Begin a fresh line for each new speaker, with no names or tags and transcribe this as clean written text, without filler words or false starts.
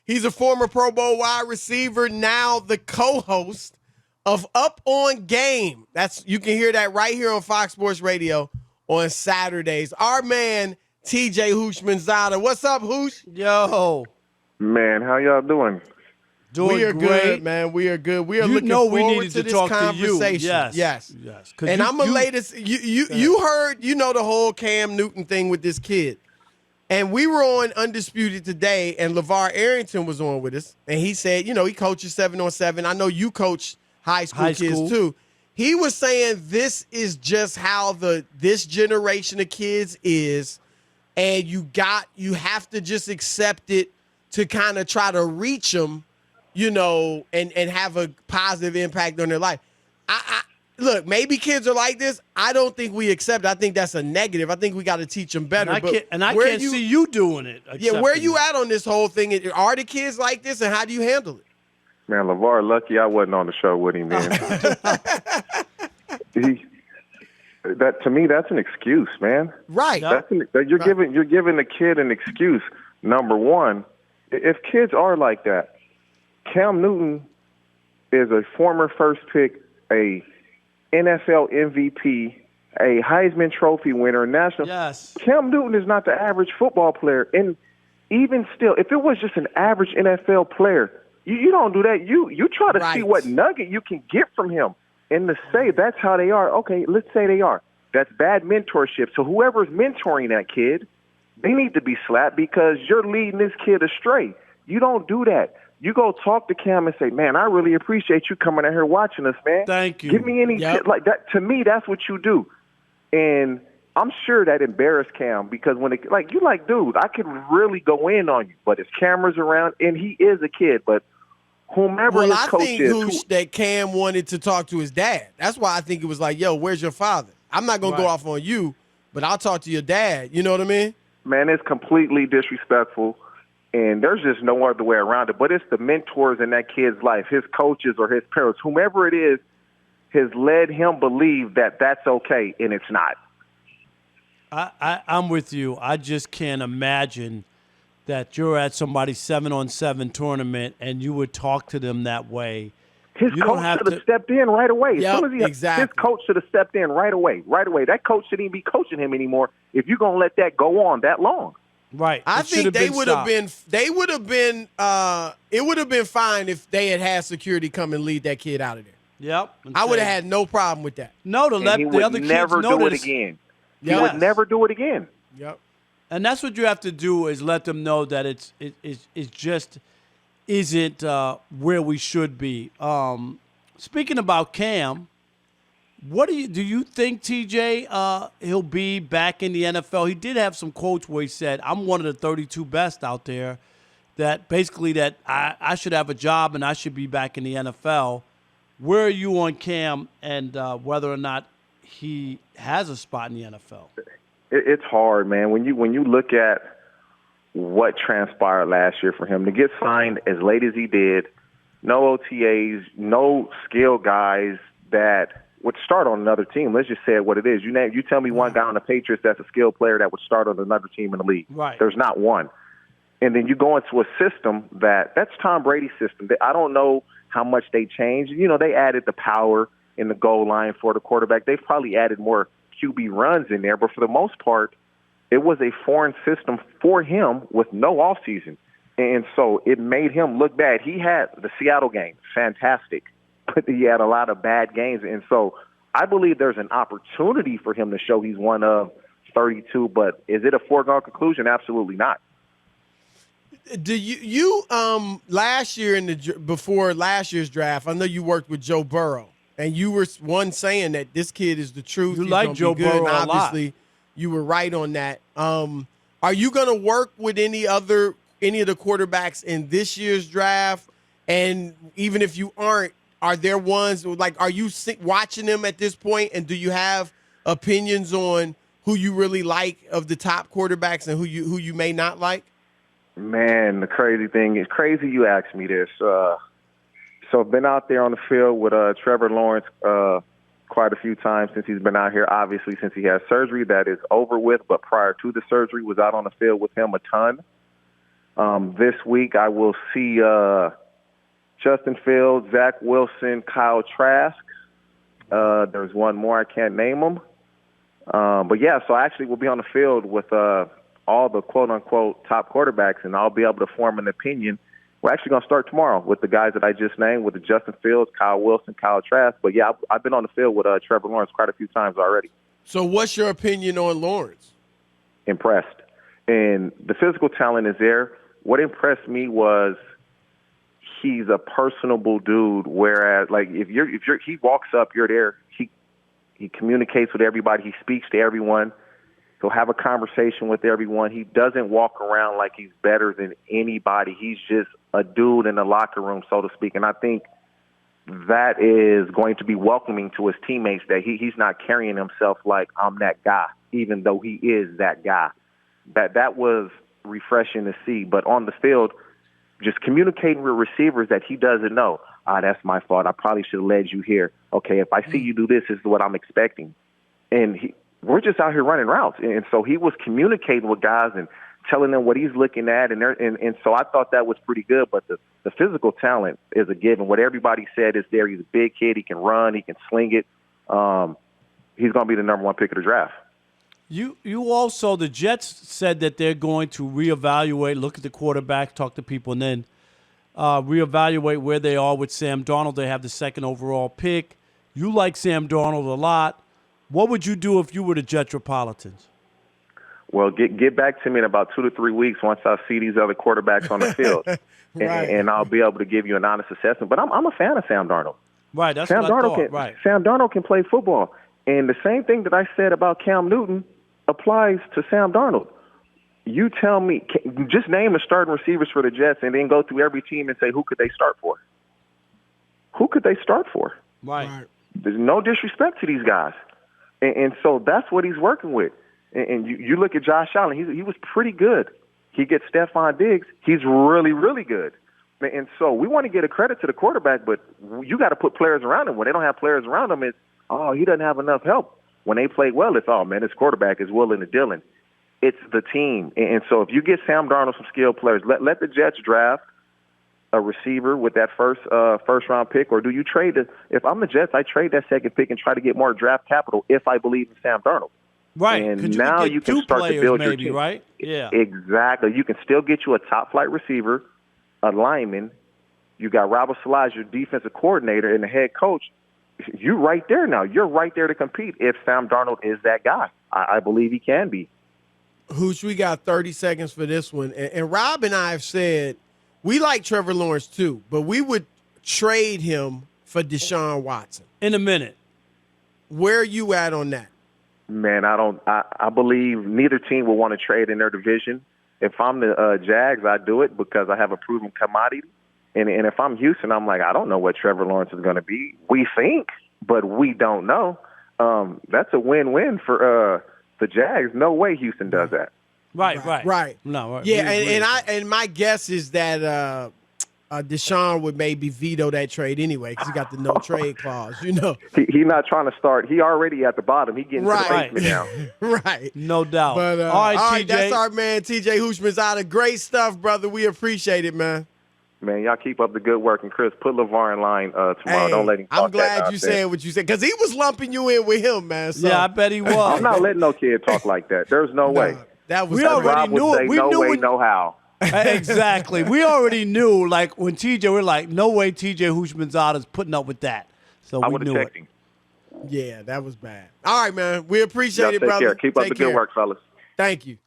He's a former Pro Bowl wide receiver, now the co-host of Up on Game. You can hear that right here on Fox Sports Radio on Saturdays. Our man, TJ Houshmandzadeh. What's up, Hoosh?
Yo.
Man, how y'all doing?
We are
great.
good, man. We are good. We are looking forward to this conversation.
Yes.
And I'm going to lay this. You heard, the whole Cam Newton thing with this kid. And we were on Undisputed today, and LeVar Arrington was on with us. And he said, he coaches 7-on-7. I know you coach high school kids too. He was saying this is just how this generation of kids is, and you have to just accept it to kind of try to reach them, and have a positive impact on their life. Look, maybe kids are like this. I don't think we accept it. I think that's a negative. I think we got to teach them better.
And I can't see you doing it.
Yeah, where you at on this whole thing? Are the kids like this, and how do you handle it?
Man, LeVar, lucky I wasn't on the show with him, man. To me, that's an excuse, man.
Right.
You're giving the kid an excuse. Number one, if kids are like that, Cam Newton is a former first pick, a NFL MVP, a Heisman Trophy winner, national.
Yes.
Cam Newton is not the average football player, and even still, if it was just an average NFL player, you don't do that. You try to see what nugget you can get from him, and to say that's how they are. Okay, let's say they are. That's bad mentorship. So whoever's mentoring that kid, they need to be slapped because you're leading this kid astray. You don't do that. You go talk to Cam and say, man, I really appreciate you coming out here watching us, man.
Thank you.
Give me any shit like that. To me, that's what you do. And I'm sure that embarrassed Cam because dude, I can really go in on you, but his camera's around, and he is a kid. But whomever his coach is.
I think that Cam wanted to talk to his dad. That's why I think it was like, yo, where's your father? I'm not going to go off on you, but I'll talk to your dad. You know what I mean?
Man, it's completely disrespectful. And there's just no other way around it. But it's the mentors in that kid's life, his coaches or his parents, whomever it is, has led him believe that that's okay, and it's not.
I'm with you. I just can't imagine that you're at somebody's 7-on-7 tournament and you would talk to them that way.
His coach should have stepped in right away. His coach should have stepped in right away. That coach shouldn't even be coaching him anymore if you're going to let that go on that long.
Right.
I think they would have been. It would have been fine if they had security come and lead that kid out of there.
Yep.
I would have had no problem with that.
No, to let the other kids know
never do it again. He would never do it again.
Yep.
And that's what you have to do is let them know that it just isn't where we should be. Speaking about Cam. What do you think, TJ, he'll be back in the NFL? He did have some quotes where he said, I'm one of the 32 best out there, that basically that I should have a job and I should be back in the NFL. Where are you on Cam and whether or not he has a spot in the NFL?
It's hard, man. When you look at what transpired last year for him, to get signed as late as he did, no OTAs, no skill guys that would start on another team. Let's just say what it is. You tell me one guy on the Patriots that's a skilled player that would start on another team in the league.
Right.
There's not one. And then you go into a system that's Tom Brady's system. I don't know how much they changed. They added the power in the goal line for the quarterback. They've probably added more QB runs in there, but for the most part, it was a foreign system for him with no offseason. And so it made him look bad. He had the Seattle game, fantastic. But he had a lot of bad games. And so I believe there's an opportunity for him to show he's one of 32. But is it a foregone conclusion? Absolutely not.
Do you last year before last year's draft, I know you worked with Joe Burrow, and you were one saying that this kid is the truth.
You like Joe Burrow a lot.
Obviously, you were right on that. Are you going to work with any of the quarterbacks in this year's draft? And even if you aren't, are there ones are you watching them at this point, and do you have opinions on who you really like of the top quarterbacks and who you may not like?
Man, the crazy thing is crazy you asked me this. So I've been out there on the field with Trevor Lawrence quite a few times since he's been out here. Obviously, since he had surgery, that is over with. But prior to the surgery, was out on the field with him a ton. This week I will see Justin Fields, Zach Wilson, Kyle Trask. There's one more, I can't name them. But yeah, so I actually will be on the field with all the quote-unquote top quarterbacks, and I'll be able to form an opinion. We're actually going to start tomorrow with the guys that I just named, with the Justin Fields, Kyle Wilson, Kyle Trask. But yeah, I've been on the field with Trevor Lawrence quite a few times already.
So what's your opinion on Lawrence?
Impressed. And the physical talent is there. What impressed me was he's a personable dude, whereas like if he walks up, you're there. He communicates with everybody. He speaks to everyone. He'll have a conversation with everyone. He doesn't walk around like he's better than anybody. He's just a dude in the locker room, so to speak. And I think that is going to be welcoming to his teammates, that he's not carrying himself like I'm that guy, even though he is that guy. That was refreshing to see. But on the field, just communicating with receivers that he doesn't know. That's my fault. I probably should have led you here. Okay, if I see you do this is what I'm expecting. And we're just out here running routes. And so he was communicating with guys and telling them what he's looking at. And so I thought that was pretty good. But the physical talent is a given. What everybody said is there. He's a big kid. He can run. He can sling it. He's going to be the number one pick of the draft.
You also, the Jets said that they're going to reevaluate, look at the quarterback, talk to people, and then reevaluate where they are with Sam Darnold. They have the second overall pick. You like Sam Darnold a lot. What would you do if you were the Jetropolitans?
Well, get back to me in about 2 to 3 weeks once I see these other quarterbacks on the field,
Right.
and I'll be able to give you an honest assessment. But I'm a fan of Sam Darnold.
Right, that's
Sam
what I
Darnold
thought. Right.
Sam Darnold can play football, and the same thing that I said about Cam Newton applies to Sam Darnold. You tell me, just name the starting receivers for the Jets, and then go through every team and say who could they start for? Who could they start for?
Right.
There's no disrespect to these guys. And so that's what he's working with. And you look at Josh Allen, he was pretty good. He gets Stephon Diggs. He's really, really good. And so we want to get a credit to the quarterback, but you got to put players around him. When they don't have players around him, it's, he doesn't have enough help. When they play well, it's, his quarterback is willing to Dillon. It's the team. And so if you get Sam Darnold some skilled players, let the Jets draft a receiver with that first round pick, or do you trade it? If I'm the Jets, I trade that second pick and try to get more draft capital if I believe in Sam Darnold.
Right.
And now you can start to build your team.
Right? Yeah.
Exactly. You can still get you a top flight receiver, a lineman. You got Robert Salage, your defensive coordinator, and the head coach. You're right there now. You're right there to compete if Sam Darnold is that guy. I believe he can be.
Hoosh, we got 30 seconds for this one. And Rob and I have said we like Trevor Lawrence too, but we would trade him for Deshaun Watson.
In a minute.
Where are you at on that?
Man, I believe neither team will want to trade in their division. If I'm the Jags, I do it because I have a proven commodity. And if I'm Houston, I'm like, I don't know what Trevor Lawrence is going to be. We think, but we don't know. That's a win-win for the Jags. No way Houston does that.
Right. No, right.
Yeah, and my guess is that Deshaun would maybe veto that trade anyway because he got the no trade clause. You know,
he's not trying to start. He already at the bottom. He getting to the basement now.
Right.
No doubt.
But
all right, TJ.
That's our man, TJ Houshmandzadeh. Great stuff, brother. We appreciate it, man.
Man, y'all keep up the good work. And, Chris, put LeVar in line tomorrow.
Hey,
don't let him talk
I'm glad you said what you said because he was lumping you in with him, man. So.
Yeah, I bet he was.
I'm not letting no kid talk like that. There's no way.
That was
we already knew it. We
no
knew
way,
it.
no how.
Exactly. We already knew, like, when TJ, we're like, no way TJ Houshmandzadeh is putting up with that. So
I
we
would have
knew
checked
it.
him.
Yeah, that was bad. All right, man. We appreciate
Y'all
it,
take
brother.
care. Keep up the good work, fellas.
Thank you.